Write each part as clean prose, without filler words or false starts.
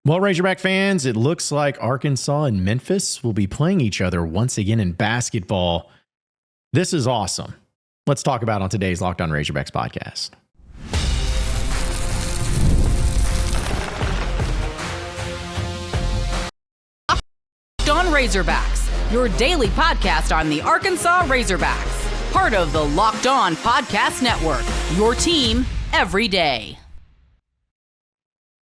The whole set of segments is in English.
Well, Razorback fans, it looks like Arkansas and Memphis will be playing each other once again in basketball. This is awesome. Let's talk about it on today's Locked On Razorbacks podcast. Locked On Razorbacks, your daily podcast on the Arkansas Razorbacks. Part of the Locked On Podcast Network, your team every day.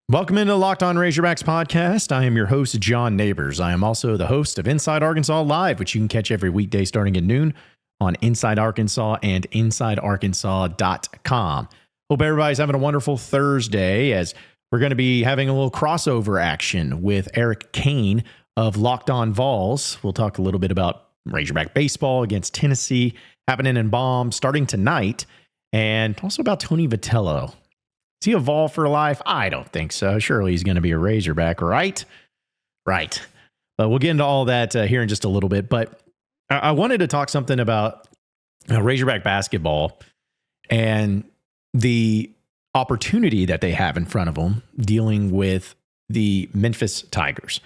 Welcome into the Locked On Razorbacks podcast. I am your host, John Nabors. I am also the host of Inside Arkansas Live, which you can catch every weekday starting at noon on Inside Arkansas and InsideArkansas.com. Hope everybody's having a wonderful Thursday, as we're going to be having a little crossover action with Eric Kane of Locked On Vols. We'll talk a little bit about Razorback baseball against Tennessee happening in Baum starting tonight, and also about Tony Vitello. Is he a Vol for life? I don't think so. Surely he's going to be a Razorback, right? Right. But we'll get into all that here in just a little bit. But I wanted to talk something about Razorback basketball and the opportunity that they have in front of them dealing with the Memphis Tigers.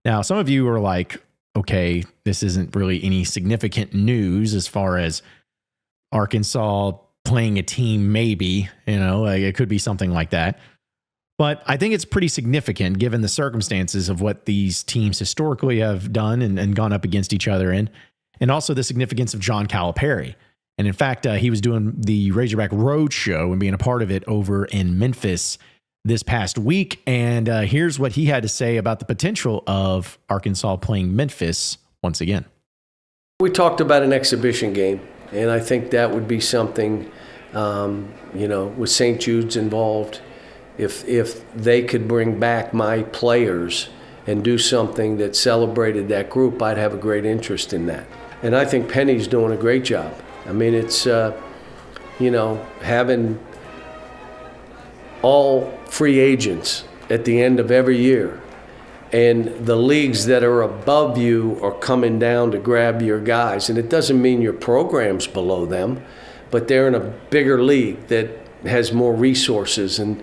Now, some of you are like, okay, this isn't really any significant news as far as Arkansas playing a team, maybe, like it could be something like that. But I think it's pretty significant given the circumstances of what these teams historically have done and gone up against each other in, and also the significance of John Calipari. And in fact, he was doing the Razorback Road Show and being a part of it over in Memphis this past week. And here's what he had to say about the potential of Arkansas playing Memphis once again. We talked about an exhibition game, and I think that would be something, with St. Jude's involved, if they could bring back my players and do something that celebrated that group, I'd have a great interest in that. And I think Penny's doing a great job. I mean, it's, having all free agents at the end of every year, and the leagues that are above you are coming down to grab your guys. And it doesn't mean your program's below them, but they're in a bigger league that has more resources and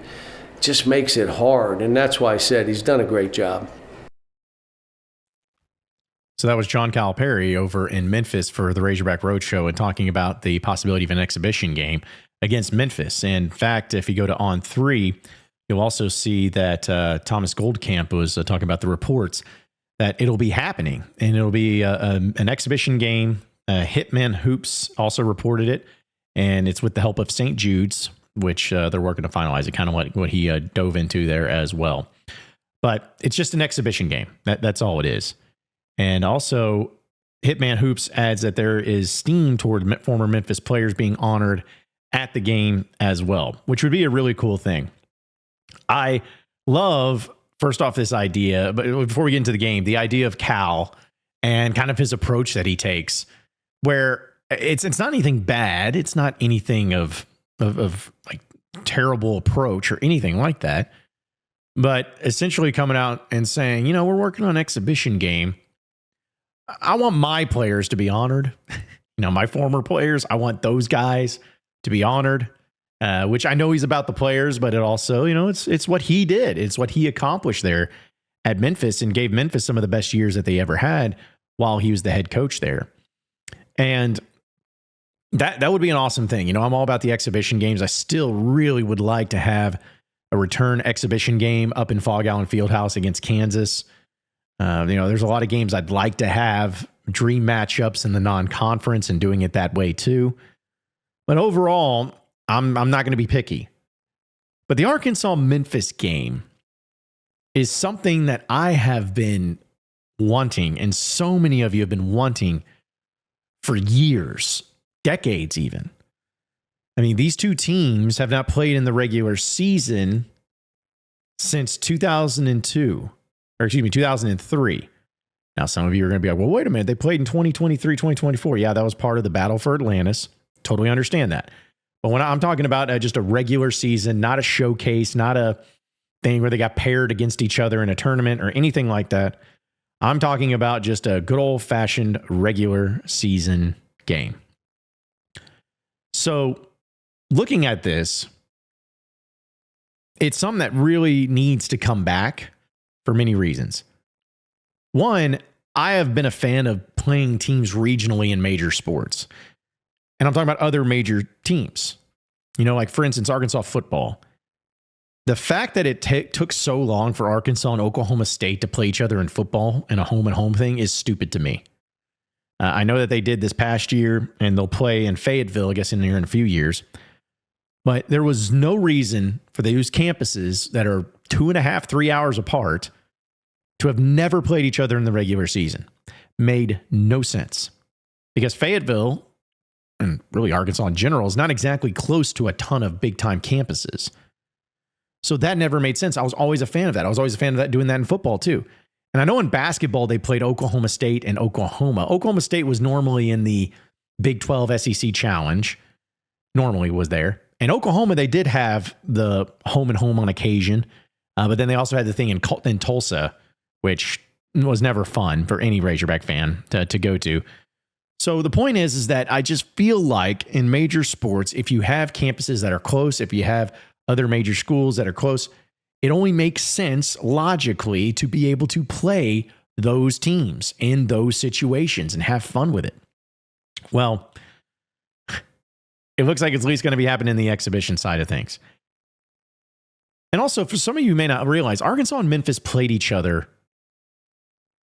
just makes it hard. And that's why I said he's done a great job. So that was John Calipari over in Memphis for the Razorback Roadshow and talking about the possibility of an exhibition game against Memphis. In fact, if you go to On3, you'll also see that Thomas Goldkamp was talking about the reports that it'll be happening, and it'll be an exhibition game. Hitman Hoops also reported it, and it's with the help of St. Jude's, which they're working to finalize it, kind of what he dove into there as well. But it's just an exhibition game. That's all it is. And also, Hitman Hoops adds that there is steam toward former Memphis players being honored at the game as well, which would be a really cool thing. I love, first off, this idea, but before we get into the game, the idea of Cal and kind of his approach that he takes, where it's not anything bad. It's not anything of like terrible approach or anything like that, but essentially coming out and saying, we're working on an exhibition game. I want my players to be honored. My former players, I want those guys to be honored, which I know he's about the players, but it also, it's what he did. It's what he accomplished there at Memphis and gave Memphis some of the best years that they ever had while he was the head coach there. And that would be an awesome thing. I'm all about the exhibition games. I still really would like to have a return exhibition game up in Fog Allen Fieldhouse against Kansas. There's a lot of games I'd like to have, dream matchups in the non-conference, and doing it that way too. But overall, I'm not going to be picky. But the Arkansas-Memphis game is something that I have been wanting, and so many of you have been wanting for years, decades even. I mean, these two teams have not played in the regular season since 2003. Now, some of you are going to be like, well, wait a minute. They played in 2023, 2024. Yeah, that was part of the battle for Atlantis. Totally understand that. But when I'm talking about just a regular season, not a showcase, not a thing where they got paired against each other in a tournament or anything like that, I'm talking about just a good old-fashioned regular season game. So looking at this, it's something that really needs to come back for many reasons. One, I have been a fan of playing teams regionally in major sports. And I'm talking about other major teams. Like for instance, Arkansas football. The fact that it took so long for Arkansas and Oklahoma State to play each other in football in a home-and-home thing is stupid to me. I know that they did this past year, and they'll play in Fayetteville, I guess, in a few years. But there was no reason for those campuses that are 2.5, 3 hours apart to have never played each other in the regular season. Made no sense. Because Fayetteville, and really Arkansas in general, is not exactly close to a ton of big-time campuses. So that never made sense. I was always a fan of that. I was always a fan of that, doing that in football too. And I know in basketball, they played Oklahoma State and Oklahoma. Oklahoma State was normally in the Big 12 SEC Challenge. Normally was there. And Oklahoma, they did have the home and home on occasion. But then they also had the thing in Tulsa, which was never fun for any Razorback fan to go to. So the point is that I just feel like in major sports, if you have campuses that are close, if you have other major schools that are close, it only makes sense logically to be able to play those teams in those situations and have fun with it. Well, it looks like it's at least going to be happening in the exhibition side of things. And also, for some of you who may not realize, Arkansas and Memphis played each other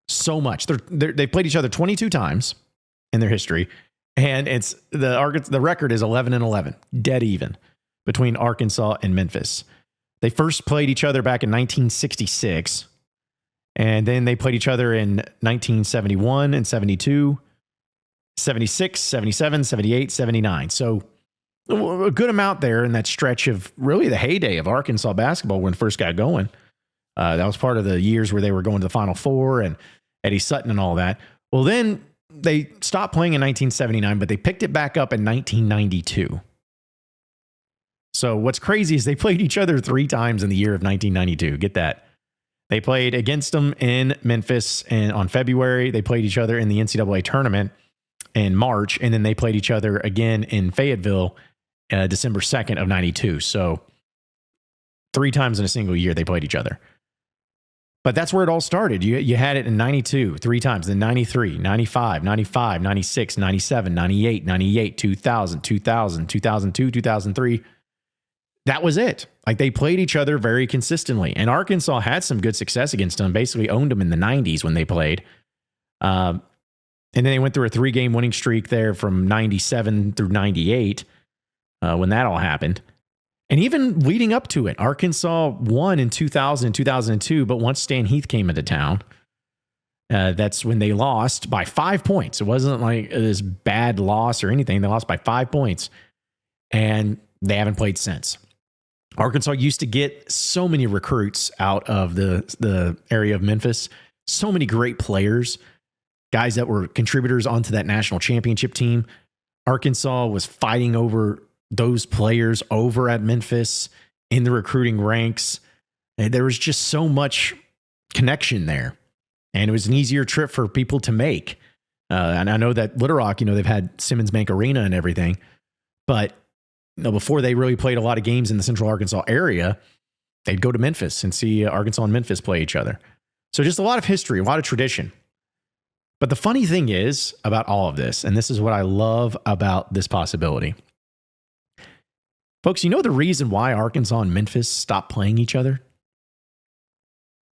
so much. They played each other 22 times in their history, and it's the record is 11-11, dead even, between Arkansas and Memphis. They first played each other back in 1966, and then they played each other in 1971 and 72, 76, 77, 78, 79. So a good amount there in that stretch of really the heyday of Arkansas basketball when it first got going. That was part of the years where they were going to the Final Four and Eddie Sutton and all that. Well, then they stopped playing in 1979, but they picked it back up in 1992. So what's crazy is they played each other 3 times in the year of 1992. Get that. They played against them in Memphis and on February. They played each other in the NCAA tournament in March, and then they played each other again in Fayetteville December 2nd of 92. So 3 times in a single year they played each other. But that's where it all started. You had it in 92, 3 times, then 93, 95, 95, 96, 97, 98, 98, 2000, 2000, 2002, 2003. That was it. Like they played each other very consistently. And Arkansas had some good success against them, basically owned them in the 90s when they played. And then they went through a 3-game winning streak there from 97 through 98 when that all happened. And even leading up to it, Arkansas won in 2000 and 2002, but once Stan Heath came into town, that's when they lost by 5 points. It wasn't like this bad loss or anything. They lost by 5 points, and they haven't played since. Arkansas used to get so many recruits out of the area of Memphis, so many great players, guys that were contributors onto that national championship team. Arkansas was fighting over those players over at Memphis in the recruiting ranks. And there was just so much connection there. And it was an easier trip for people to make. And I know that Little Rock, they've had Simmons Bank Arena and everything. But before they really played a lot of games in the Central Arkansas area, they'd go to Memphis and see Arkansas and Memphis play each other. So just a lot of history, a lot of tradition. But the funny thing is about all of this, and this is what I love about this possibility. Folks, the reason why Arkansas and Memphis stopped playing each other?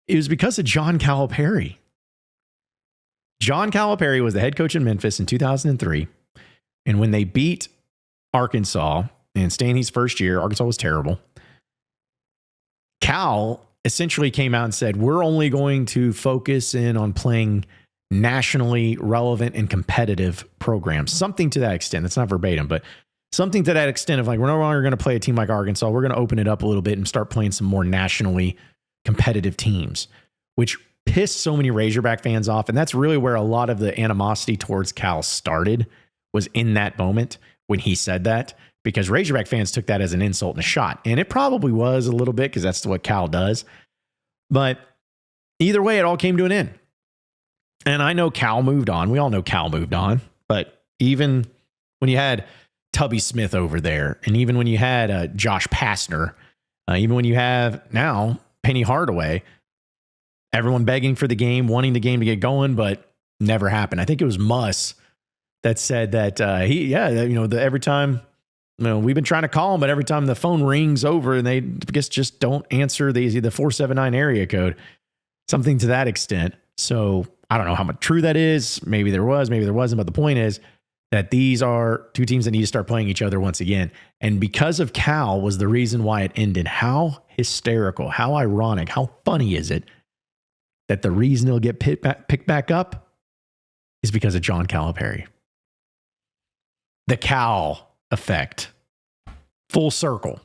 It was because of John Calipari. John Calipari was the head coach in Memphis in 2003. And when they beat Arkansas in Stan Heath's first year, Arkansas was terrible. Cal essentially came out and said, we're only going to focus in on playing nationally relevant and competitive programs. Something to that extent. That's not verbatim, but something to that extent of like, we're no longer going to play a team like Arkansas. We're going to open it up a little bit and start playing some more nationally competitive teams, which pissed so many Razorback fans off. And that's really where a lot of the animosity towards Cal started, was in that moment when he said that, because Razorback fans took that as an insult and a shot. And it probably was a little bit, because that's what Cal does. But either way, it all came to an end. And I know Cal moved on. We all know Cal moved on. But even when you had Tubby Smith over there, and even when you had Josh Pastner, even when you have now Penny Hardaway, everyone begging for the game, wanting the game to get going, but never happened. I think it was Muss that said that every time, we've been trying to call them, but every time the phone rings over and they just don't answer the 479 area code, something to that extent. So I don't know how much true that is. Maybe there was, maybe there wasn't. But the point is that these are two teams that need to start playing each other once again. And because of Cal was the reason why it ended. How hysterical, how ironic, how funny is it that the reason it'll get picked back up is because of John Calipari. The Cal effect. Full circle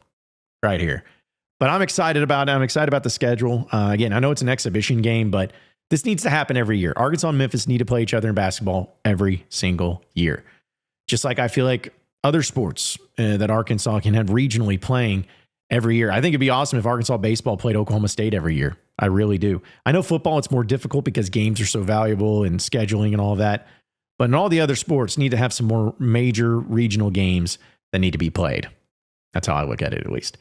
right here. But I'm excited about it. I'm excited about the schedule. Again, I know it's an exhibition game, but this needs to happen every year. Arkansas and Memphis need to play each other in basketball every single year. Just like I feel like other sports that Arkansas can have regionally playing every year. I think it'd be awesome if Arkansas baseball played Oklahoma State every year. I really do. I know football, it's more difficult because games are so valuable and scheduling and all of that. But in all the other sports, need to have some more major regional games that need to be played. That's how I look at it, at least.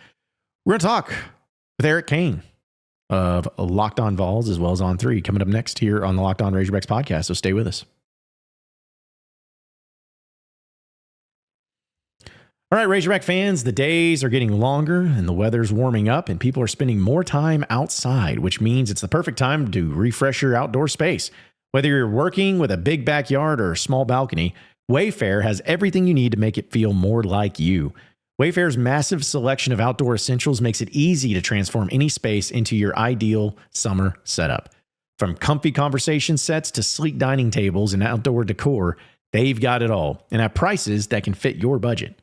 We're going to talk with Eric Kane of Locked On Vols as well as On 3 coming up next here on the Locked On Razorbacks podcast. So stay with us. All right, Razorback fans, the days are getting longer and the weather's warming up and people are spending more time outside, which means it's the perfect time to refresh your outdoor space. Whether you're working with a big backyard or a small balcony, Wayfair has everything you need to make it feel more like you. Wayfair's massive selection of outdoor essentials makes it easy to transform any space into your ideal summer setup. From comfy conversation sets to sleek dining tables and outdoor decor, they've got it all, and at prices that can fit your budget.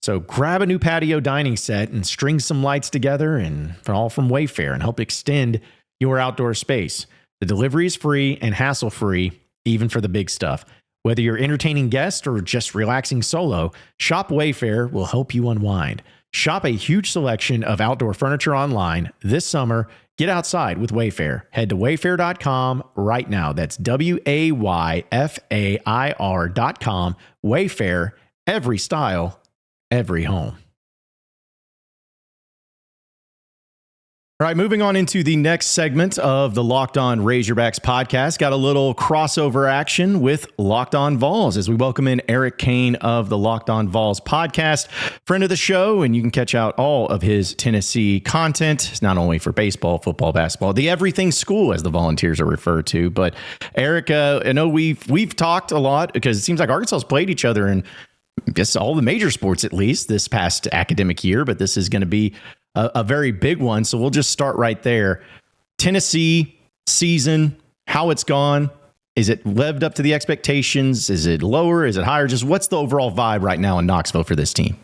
So grab a new patio dining set and string some lights together, and all from Wayfair, and help extend your outdoor space. The delivery is free and hassle-free, even for the big stuff. Whether you're entertaining guests or just relaxing solo, Shop Wayfair will help you unwind. Shop a huge selection of outdoor furniture online this summer. Get outside with Wayfair. Head to wayfair.com right now. That's WAYFAIR.com. Wayfair, every style, every home. All right, moving on into the next segment of the Locked On Razorbacks podcast. Got a little crossover action with Locked On Vols as we welcome in Eric Kane of the Locked On Vols podcast, friend of the show, and you can catch out all of his Tennessee content. It's not only for baseball, football, basketball, the everything school, as the Volunteers are referred to. But Eric, I know we've talked a lot because it seems like Arkansas's played each other in I guess all the major sports, at least this past academic year, but this is going to be a very big one. So we'll just start right there. Tennessee season, how it's gone. Is it lived up to the expectations? Is it lower? Is it higher? Just what's the overall vibe right now in Knoxville for this team?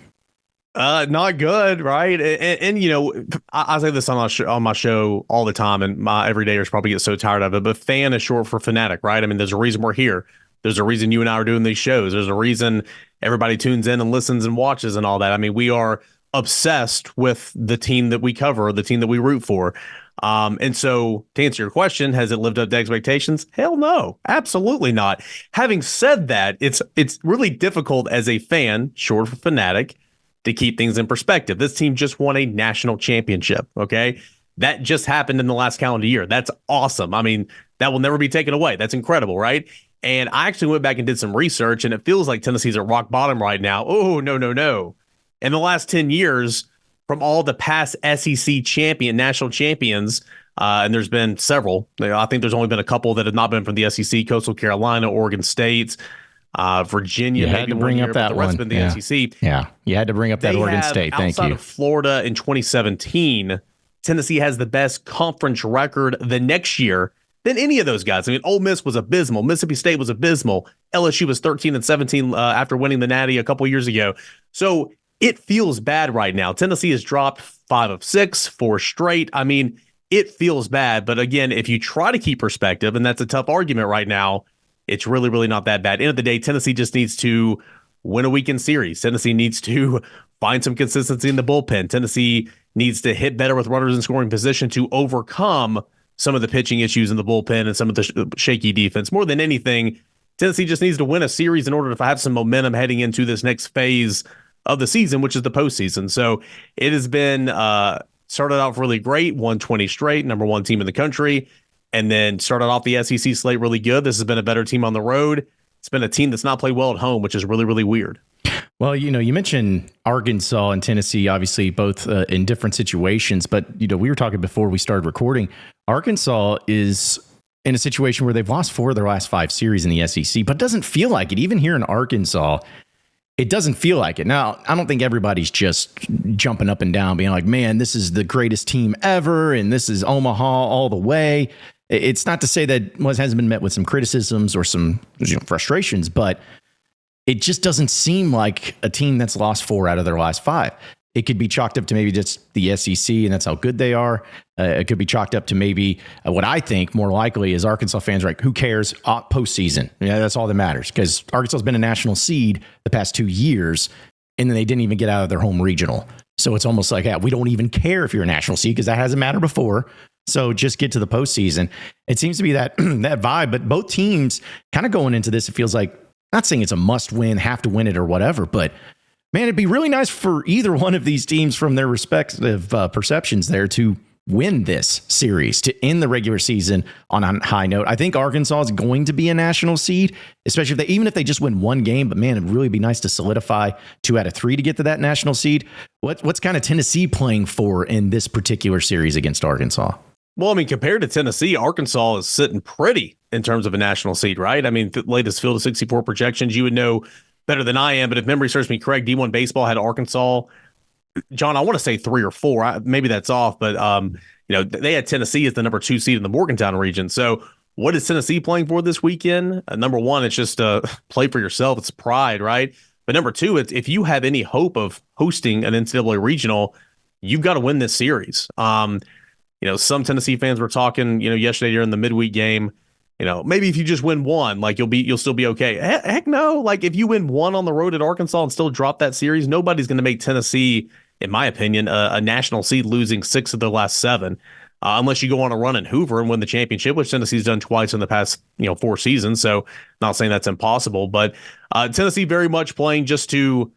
Not good, right? And you know, I say this on my show all the time, and my everydayers probably get so tired of it, but fan is short for fanatic, right? I mean, there's a reason we're here. There's a reason you and I are doing these shows. There's a reason everybody tunes in and listens and watches and all that. I mean, we are obsessed with the team that we cover, the team that we root for. And so to answer your question, has it lived up to expectations? Hell no, absolutely not. Having said that, it's really difficult as a fan, short for fanatic, to keep things in perspective. This team just won a national championship. Okay. That just happened in the last calendar year. That's awesome. I mean, that will never be taken away. That's incredible, right? And I actually went back and did some research, and it feels like Tennessee's at rock bottom right now. Oh, no. In the last 10 years, from all the past SEC national champions, and there's been several. I think there's only been a couple that have not been from the SEC: Coastal Carolina, Oregon State, Virginia. You had to bring up that one. Been the SEC. Yeah, you had to bring up that Oregon State. Thank you. Outside of Florida in 2017, Tennessee has the best conference record the next year than any of those guys. I mean, Ole Miss was abysmal. Mississippi State was abysmal. LSU was 13-17 after winning the Natty a couple years ago. So it feels bad right now. Tennessee has dropped 5 of 6, 4 straight. I mean, it feels bad. But again, if you try to keep perspective, and that's a tough argument right now, it's really, really not that bad. End of the day, Tennessee just needs to win a weekend series. Tennessee needs to find some consistency in the bullpen. Tennessee needs to hit better with runners in scoring position to overcome some of the pitching issues in the bullpen and some of the shaky defense. More than anything, Tennessee just needs to win a series in order to have some momentum heading into this next phase of the season, which is the postseason. So it has been started off really great, won 20 straight, number 1 team in the country. and then started off the SEC slate really good. This has been a better team on the road. It's been a team that's not played well at home, which is really, really weird. Well, you mentioned Arkansas and Tennessee, obviously both in different situations, but we were talking before we started recording. Arkansas is in a situation where they've lost 4 of their last 5 series in the SEC, but it doesn't feel like it. Even here in Arkansas, it doesn't feel like it. Now, I don't think everybody's just jumping up and down, being like, man, this is the greatest team ever, and this is Omaha all the way. It's not to say that it hasn't been met with some criticisms or some frustrations, but it just doesn't seem like a team that's lost 4 out of their last 5. It could be chalked up to maybe just the SEC, and that's how good they are. It could be chalked up to maybe what I think more likely is Arkansas fans are like, who cares? Postseason. Yeah, that's all that matters, because Arkansas has been a national seed the past 2 years, and then they didn't even get out of their home regional. So it's almost like, yeah, we don't even care if you're a national seed because that hasn't mattered before. So just get to the postseason. It seems to be that vibe, but both teams kind of going into this, it feels like, not saying it's a must win, have to win it or whatever, but man, it'd be really nice for either one of these teams from their respective perceptions there to win this series, to end the regular season on a high note. I think Arkansas is going to be a national seed, especially even if they just win 1 game, but man, it'd really be nice to solidify 2 out of 3 to get to that national seed. What's kind of Tennessee playing for in this particular series against Arkansas? Well, I mean, compared to Tennessee, Arkansas is sitting pretty in terms of a national seed, right? I mean, the latest Field of 64 projections, you would know better than I am, but if memory serves me correct, D1 Baseball had Arkansas, John, I want to say 3 or 4. Maybe that's off, but they had Tennessee as the number 2 seed in the Morgantown region. So what is Tennessee playing for this weekend? Number 1, it's just play for yourself. It's pride, right? But number 2, it's if you have any hope of hosting an NCAA regional, you've got to win this series. Some Tennessee fans were talking, yesterday during the midweek game, maybe if you just win 1, like you'll still be okay. Heck no. Like if you win 1 on the road at Arkansas and still drop that series, nobody's going to make Tennessee, in my opinion, a national seed losing 6 of their last 7, unless you go on a run in Hoover and win the championship, which Tennessee's done twice in the past, 4 seasons. So not saying that's impossible, but Tennessee very much playing just to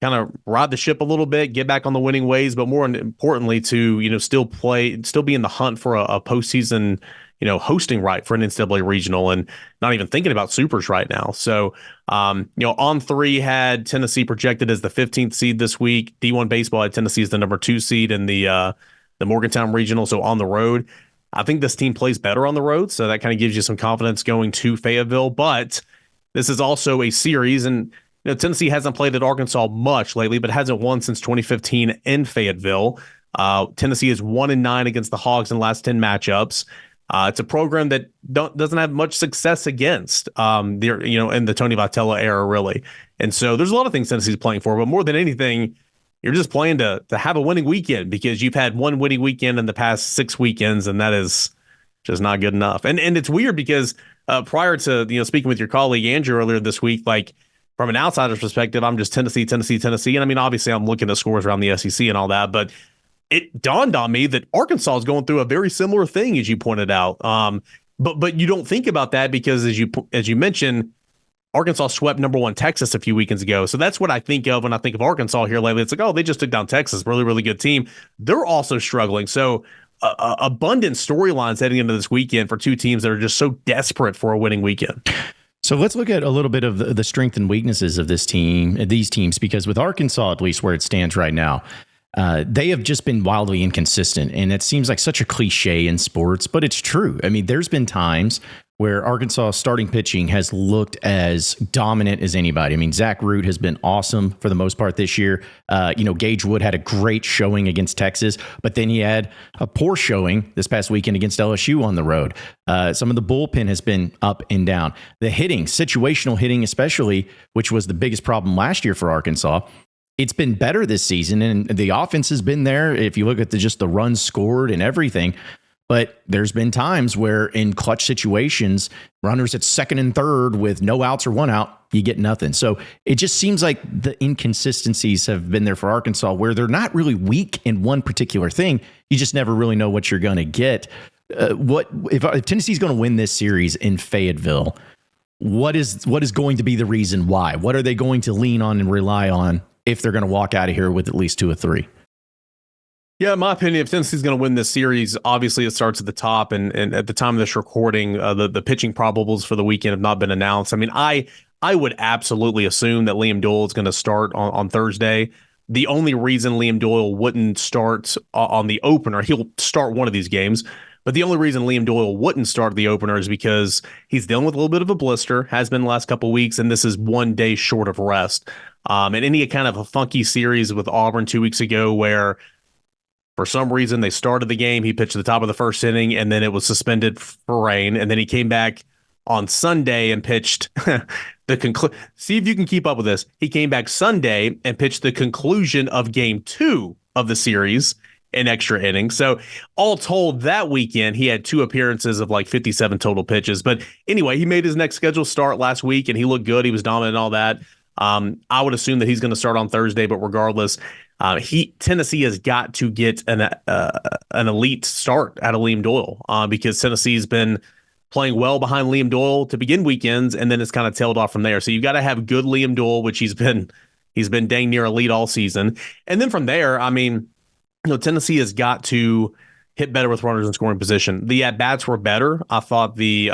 kind of ride the ship a little bit, get back on the winning ways, but more importantly to, still be in the hunt for a postseason, hosting right for an NCAA regional and not even thinking about supers right now. So, On 3 had Tennessee projected as the 15th seed this week. D1 Baseball had Tennessee as the number 2 seed in the Morgantown regional. So on the road, I think this team plays better on the road. So that kind of gives you some confidence going to Fayetteville, but this is also a series, and Tennessee hasn't played at Arkansas much lately, but hasn't won since 2015 in Fayetteville. Tennessee is 1-9 against the Hogs in the last 10 matchups. It's a program that doesn't have much success against in the Tony Vitello era, really. And so there's a lot of things Tennessee's playing for, but more than anything, you're just playing to have a winning weekend, because you've had 1 winning weekend in the past 6 weekends, and that is just not good enough. And it's weird because prior to speaking with your colleague Andrew earlier this week, like, from an outsider's perspective, I'm just Tennessee. And I mean, obviously, I'm looking at scores around the SEC and all that, but it dawned on me that Arkansas is going through a very similar thing, as you pointed out. But you don't think about that because, as you mentioned, Arkansas swept number 1 Texas a few weekends ago. So that's what I think of when I think of Arkansas here lately. It's like, oh, they just took down Texas, really, really good team. They're also struggling. So abundant storylines heading into this weekend for 2 teams that are just so desperate for a winning weekend. So let's look at a little bit of the strength and weaknesses of these teams, because with Arkansas, at least where it stands right now, they have just been wildly inconsistent. And it seems like such a cliche in sports, but it's true. I mean, there's been times where Arkansas starting pitching has looked as dominant as anybody. I mean, Zach Root has been awesome for the most part this year. Gage Wood had a great showing against Texas, but then he had a poor showing this past weekend against LSU on the road. Some of the bullpen has been up and down. The hitting, situational hitting especially, which was the biggest problem last year for Arkansas, it's been better this season, and the offense has been there. If you look at just the runs scored and everything, but there's been times where in clutch situations, runners at 2nd and 3rd with no outs or 1 out, you get nothing. So it just seems like the inconsistencies have been there for Arkansas, where they're not really weak in one particular thing. You just never really know what you're going to get. If Tennessee's going to win this series in Fayetteville, what is going to be the reason why? What are they going to lean on and rely on if they're going to walk out of here with at least 2 or 3? Yeah, in my opinion, if Tennessee's going to win this series, obviously it starts at the top. And at the time of this recording, the pitching probables for the weekend have not been announced. I mean, I would absolutely assume that Liam Doyle is going to start on Thursday. The only reason Liam Doyle wouldn't start on the opener, he'll start one of these games, but the only reason Liam Doyle wouldn't start the opener is because he's dealing with a little bit of a blister, has been the last couple of weeks, and this is 1 day short of rest. And any kind of a funky series with Auburn 2 weeks ago where for some reason they started the game, he pitched at the top of the first inning, and then it was suspended for rain, and then he came back on Sunday and pitched see if you can keep up with this. He came back Sunday and pitched the conclusion of game 2 of the series in extra innings. So all told that weekend, he had 2 appearances of like 57 total pitches. But anyway, he made his next scheduled start last week and he looked good. He was dominant and all that. I would assume that he's going to start on Thursday, but regardless, Tennessee has got to get an elite start out of Liam Doyle because Tennessee's been playing well behind Liam Doyle to begin weekends, and then it's kind of tailed off from there. So you've got to have good Liam Doyle, which he's been dang near elite all season. And then from there, I mean, Tennessee has got to hit better with runners in scoring position. The at-bats were better. I thought the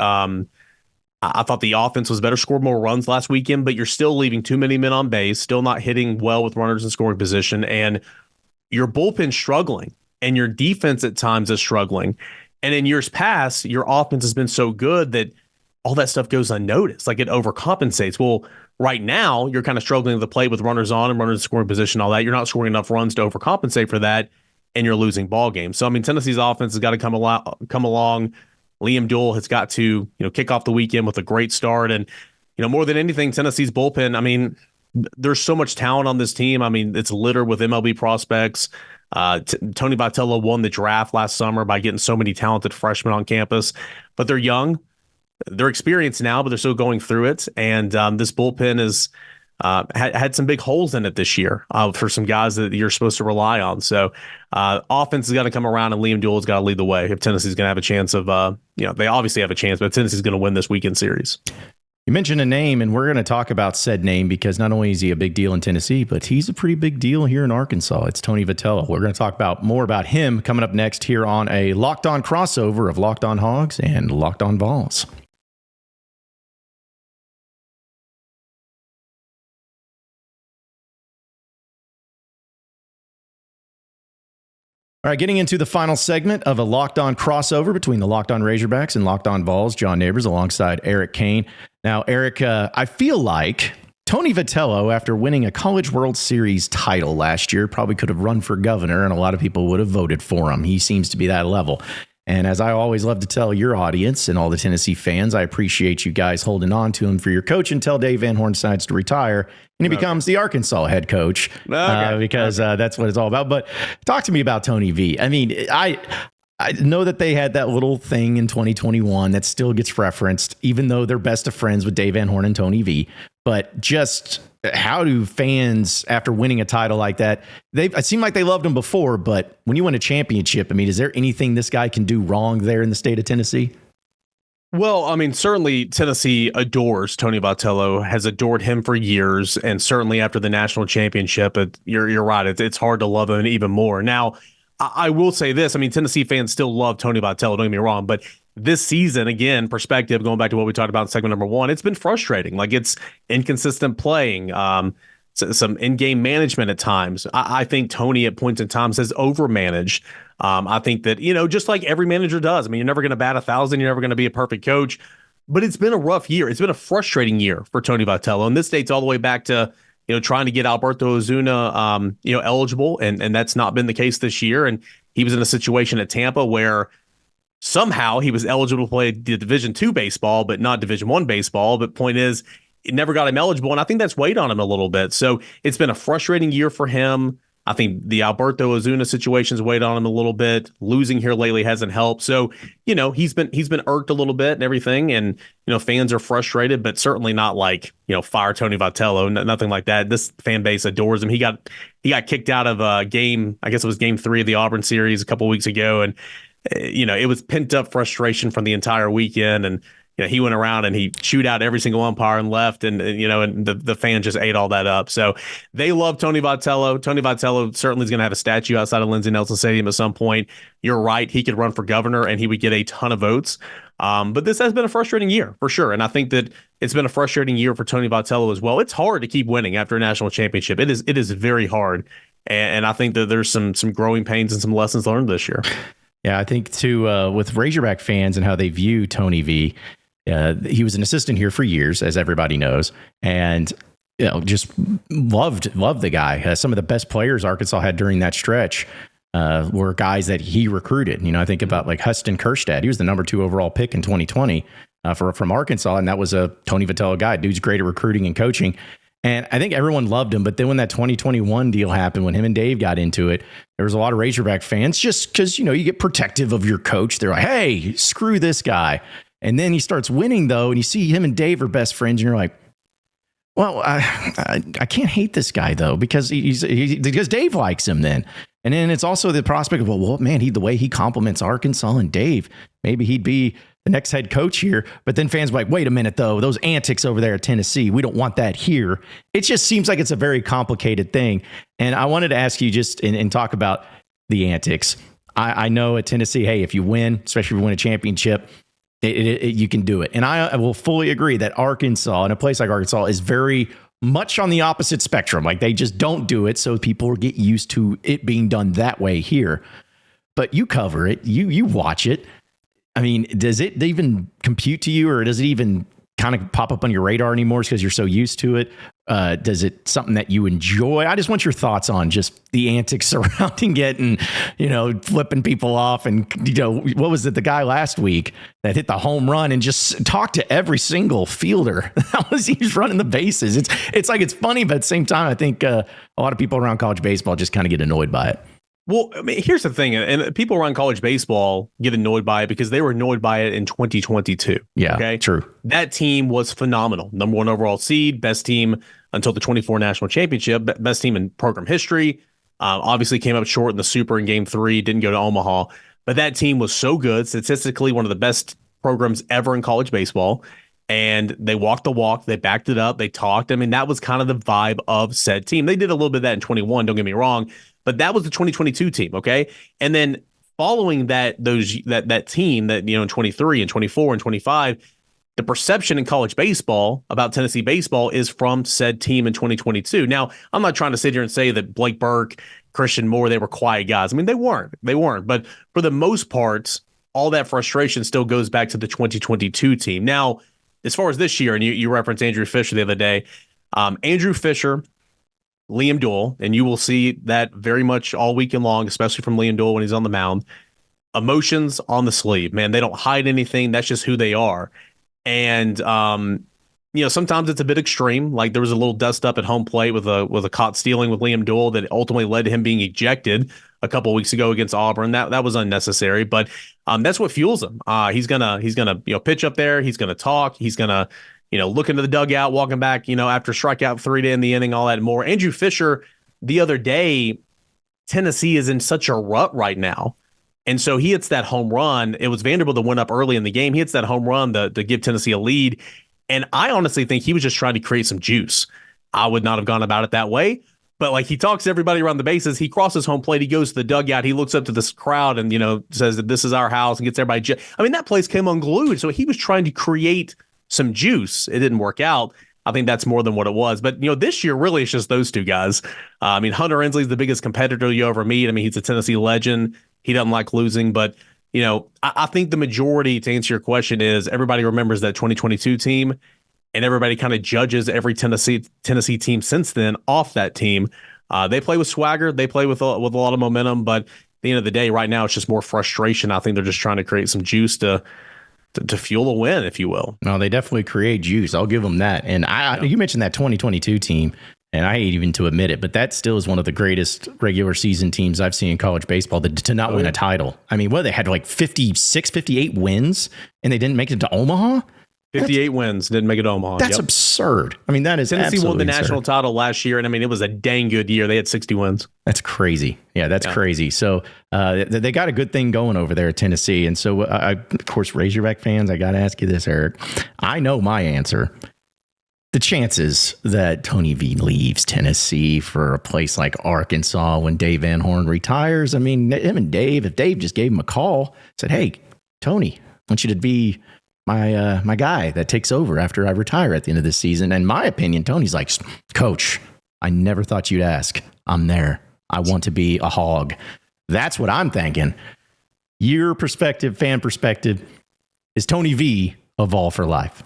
offense was better, scored more runs last weekend, but you're still leaving too many men on base, still not hitting well with runners in scoring position, and your bullpen's struggling, and your defense at times is struggling. And in years past, your offense has been so good that all that stuff goes unnoticed. Like it overcompensates. Well, right now, you're kind of struggling at the plate with runners on and runners in scoring position, all that. You're not scoring enough runs to overcompensate for that, and you're losing ball games. So, I mean, Tennessee's offense has got to come along. Liam Doyle has got to, kick off the weekend with a great start. And, more than anything, Tennessee's bullpen, I mean, there's so much talent on this team. I mean, it's littered with MLB prospects. Tony Vitello won the draft last summer by getting so many talented freshmen on campus, but they're young, they're experienced now, but they're still going through it. And this bullpen is had some big holes in it this year for some guys that you're supposed to rely on. So offense has got to come around, and Liam Doyle has got to lead the way if Tennessee's going to have a chance of, they obviously have a chance, but Tennessee's going to win this weekend series. You mentioned a name, and we're going to talk about said name because not only is he a big deal in Tennessee, but he's a pretty big deal here in Arkansas. It's Tony Vitello. We're going to talk more about him coming up next here on a Locked On crossover of Locked On Hogs and Locked On Vols. All right, getting into the final segment of a Locked On crossover between the Locked On Razorbacks and Locked On Vols, John Nabors alongside Eric Kane. Now, Eric, I feel like Tony Vitello, after winning a College World Series title last year, probably could have run for governor, and a lot of people would have voted for him. He seems to be that level. And as I always love to tell your audience and all the Tennessee fans, I appreciate you guys holding on to him for your coach until Dave Van Horn decides to retire and he becomes the Arkansas head coach because that's what it's all about. But talk to me about Tony V. I mean, I know that they had that little thing in 2021 that still gets referenced, even though they're best of friends with Dave Van Horn and Tony V. But just how do fans, after winning a title like that, it seemed like they loved him before, but when you win a championship, I mean, is there anything this guy can do wrong there in the state of Tennessee? Well, I mean, certainly Tennessee adores Tony Vitello, has adored him for years, and certainly after the national championship, you're right. It's hard to love him even more. Now, I will say this. I mean, Tennessee fans still love Tony Vitello, don't get me wrong, but this season, again, perspective, going back to what we talked about in segment number 1, it's been frustrating. Like, it's inconsistent playing, some in-game management at times. I think Tony at points in times has overmanaged. I think that, just like every manager does, I mean, you're never going to bat 1,000. You're never going to be a perfect coach, but it's been a rough year. It's been a frustrating year for Tony Vitello. And this dates all the way back to, trying to get Alberto Ozuna, eligible. And that's not been the case this year. And he was in a situation at Tampa where somehow he was eligible to play the Division II baseball, but not Division I baseball. But point is, it never got him eligible. And I think that's weighed on him a little bit. So it's been a frustrating year for him. I think the Alberto Ozuna situation's weighed on him a little bit. Losing here lately hasn't helped. So, he's been irked a little bit and everything. And, fans are frustrated, but certainly not like, fire Tony Vitello, nothing like that. This fan base adores him. He got kicked out of a game. I guess it was game 3 of the Auburn series a couple of weeks ago. And, it was pent up frustration from the entire weekend. And, he went around and he chewed out every single umpire and left, and the fans just ate all that up. So they love Tony Vitello. Tony Vitello certainly is going to have a statue outside of Lindsey Nelson Stadium at some point. You're right. He could run for governor and he would get a ton of votes. But this has been a frustrating year for sure. And I think that it's been a frustrating year for Tony Vitello as well. It's hard to keep winning after a national championship. It is very hard. And I think that there's some growing pains and some lessons learned this year. Yeah, I think too, with Razorback fans and how they view Tony V, he was an assistant here for years, as everybody knows, and just loved the guy. Some of the best players Arkansas had during that stretch were guys that he recruited. I think about like Huston Kerstad. He was the number 2 overall pick in 2020 from Arkansas, and that was a Tony Vitello guy. Dude's great at recruiting and coaching. And I think everyone loved him. But then when that 2021 deal happened, when him and Dave got into it, there was a lot of Razorback fans just because, you get protective of your coach. They're like, hey, screw this guy. And then he starts winning, though, and you see him and Dave are best friends, and you're like, well, I can't hate this guy, though, because because Dave likes him then. And then it's also the prospect of, well, man, the way he compliments Arkansas and Dave, maybe he'd be the next head coach here. But then fans are like, wait a minute, though, those antics over there at Tennessee, we don't want that here. It just seems like it's a very complicated thing. And I wanted to ask you just and talk about the antics. I know at Tennessee, hey, if you win, especially if you win a championship, you can do it. And I will fully agree that Arkansas, in a place like Arkansas, is very much on the opposite spectrum. Like they just don't do it, so people get used to it being done that way here. But you cover it, you watch it. I mean, does it even compute to you, or does it even kind of pop up on your radar anymore because you're so used to it? Does it something that you enjoy? I just want your thoughts on just the antics surrounding it and, flipping people off. And, what was it? The guy last week that hit the home run and just talked to every single fielder. He's running the bases. It's like, it's funny, but at the same time, I think a lot of people around college baseball just kind of get annoyed by it. Well, I mean, here's the thing, and people around college baseball get annoyed by it because they were annoyed by it in 2022. Yeah, okay? True. That team was phenomenal. Number 1 overall seed, best team until the 24 national championship, best team in program history. Obviously came up short in the Super in Game 3, didn't go to Omaha. But that team was so good, statistically one of the best programs ever in college baseball. And they walked the walk, they backed it up, they talked. I mean, that was kind of the vibe of said team. They did a little bit of that in 21, don't get me wrong. But that was the 2022 team, okay? And then following that team that, in 23 and 24 and 25, the perception in college baseball about Tennessee baseball is from said team in 2022. Now, I'm not trying to sit here and say that Blake Burke, Christian Moore, they were quiet guys. I mean, they weren't. But for the most part, all that frustration still goes back to the 2022 team. Now, as far as this year, and you referenced Andrew Fisher the other day, Andrew Fisher, Liam Doyle, and you will see that very much all weekend long, especially from Liam Doyle when he's on the mound. Emotions on the sleeve, man. They don't hide anything. That's just who they are. And sometimes it's a bit extreme. Like there was a little dust up at home plate with a caught stealing with Liam Doyle that ultimately led to him being ejected a couple of weeks ago against Auburn. That was unnecessary, but that's what fuels him. He's gonna pitch up there. He's gonna talk. He's gonna look into the dugout, walking back, after strikeout 3 to end the inning, all that and more. Andrew Fisher, the other day, Tennessee is in such a rut right now. And so he hits that home run. It was Vanderbilt that went up early in the game. He hits that home run to give Tennessee a lead. And I honestly think he was just trying to create some juice. I would not have gone about it that way. But like he talks to everybody around the bases, he crosses home plate, he goes to the dugout, he looks up to this crowd and, says that this is our house and gets everybody. I mean, that place came unglued. So he was trying to create some juice. It didn't work out. I think that's more than what it was. But, this year really it's just those two guys. I mean, Hunter Ensley's the biggest competitor you ever meet. I mean, he's a Tennessee legend. He doesn't like losing. But, I think the majority, to answer your question, is everybody remembers that 2022 team, and everybody kind of judges every Tennessee team since then off that team. They play with swagger. They play with a lot of momentum. But at the end of the day, right now, it's just more frustration. I think they're just trying to create some juice to fuel a win, if you will. No, they definitely create juice. I'll give them that. And you mentioned that 2022 team, and I hate even to admit it, but that still is one of the greatest regular season teams I've seen in college baseball to not win a title. I mean, they had like 56, 58 wins, and they didn't make it to Omaha? 58 wins, didn't make it to Omaha. That's absurd. I mean, that is Tennessee won the absolutely national absurd. title last year, and I mean, it was a dang good year. They had 60 wins. That's crazy. Yeah, that's crazy. So they got a good thing going over there at Tennessee. And so, of course, Razorback fans, I got to ask you this, Eric. I know my answer. The chances that Tony V leaves Tennessee for a place like Arkansas when Dave Van Horn retires, I mean, him and Dave, if Dave just gave him a call, said, hey, Tony, I want you to be my guy that takes over after I retire at the end of this season. And my opinion, Tony's like, Coach, I never thought you'd ask. I'm there. I want to be a hog. That's what I'm thinking. Your perspective, fan perspective, is Tony V a Vol for life?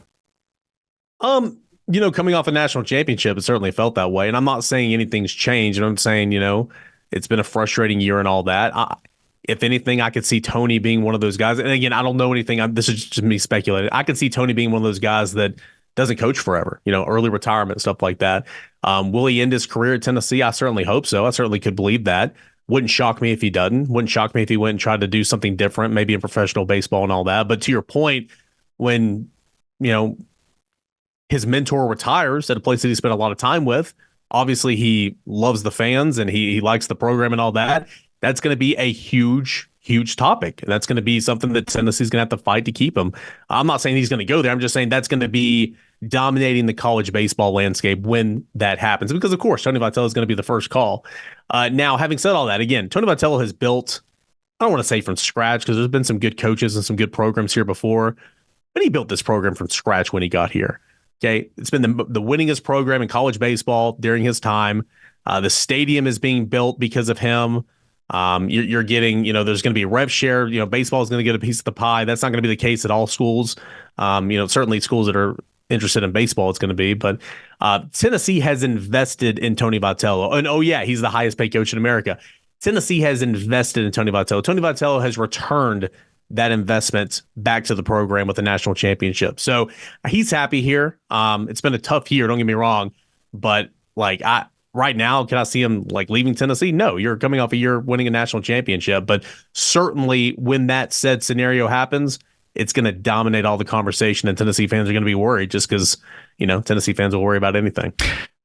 Coming off a national championship, it certainly felt that way. And I'm not saying anything's changed. And I'm saying, it's been a frustrating year and all that. If anything, I could see Tony being one of those guys. And again, I don't know anything. This is just me speculating. I could see Tony being one of those guys that doesn't coach forever, early retirement, stuff like that. Will he end his career at Tennessee? I certainly hope so. I certainly could believe that. Wouldn't shock me if he doesn't. Wouldn't shock me if he went and tried to do something different, maybe in professional baseball and all that. But to your point, when, his mentor retires at a place that he spent a lot of time with, obviously he loves the fans and he likes the program and all that. That's going to be a huge, huge topic. And that's going to be something that Tennessee's going to have to fight to keep him. I'm not saying he's going to go there. I'm just saying that's going to be dominating the college baseball landscape when that happens. Because, of course, Tony Vitello is going to be the first call. Now, having said all that, again, Tony Vitello has built, I don't want to say from scratch because there's been some good coaches and some good programs here before, but he built this program from scratch when he got here. Okay, it's been the winningest program in college baseball during his time. The stadium is being built because of him. You're getting, there's going to be a rev share. Baseball is going to get a piece of the pie. That's not going to be the case at all schools. Certainly schools that are interested in baseball, it's going to be. But Tennessee has invested in Tony Vitello. And, he's the highest paid coach in America. Tennessee has invested in Tony Vitello. Tony Vitello has returned that investment back to the program with the national championship. So he's happy here. It's been a tough year, don't get me wrong, but right now, can I see him leaving Tennessee? No, you're coming off a year winning a national championship, but certainly when that said scenario happens, it's going to dominate all the conversation and Tennessee fans are going to be worried just because, Tennessee fans will worry about anything.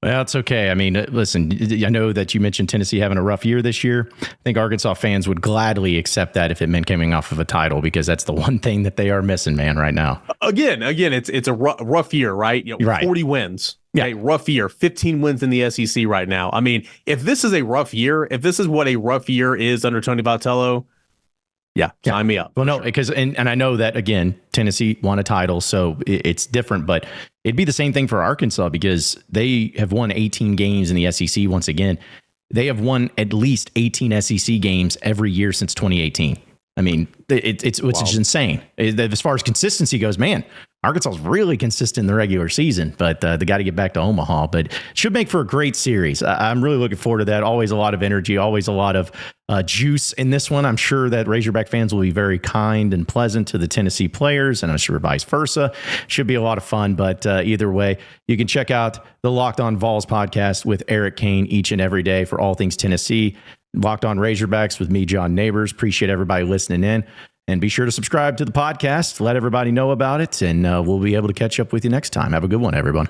Well, it's okay. I mean, listen, I know that you mentioned Tennessee having a rough year this year. I think Arkansas fans would gladly accept that if it meant coming off of a title, because that's the one thing that they are missing, man, right now. Again, it's a rough year, right? Right. 40 wins. Okay, rough year, 15 wins in the SEC right now. I mean, if this is a rough year, if this is what a rough year is under Tony Vitello, sign me up. Well, no, because and I know that, again, Tennessee won a title, so it's different, but it'd be the same thing for Arkansas because they have won 18 games in the SEC once again. They have won at least 18 SEC games every year since 2018. I mean, it's just insane. As far as consistency goes, man, Arkansas is really consistent in the regular season, but they got to get back to Omaha. But should make for a great series. I'm really looking forward to that. Always a lot of energy, always a lot of juice in this one. I'm sure that Razorback fans will be very kind and pleasant to the Tennessee players, and I'm sure vice versa. Should be a lot of fun. But either way, you can check out the Locked On Vols podcast with Eric Kane each and every day for all things Tennessee. Locked On Razorbacks with me, John Nabors. Appreciate everybody listening in. And be sure to subscribe to the podcast. Let everybody know about it. And we'll be able to catch up with you next time. Have a good one, everyone.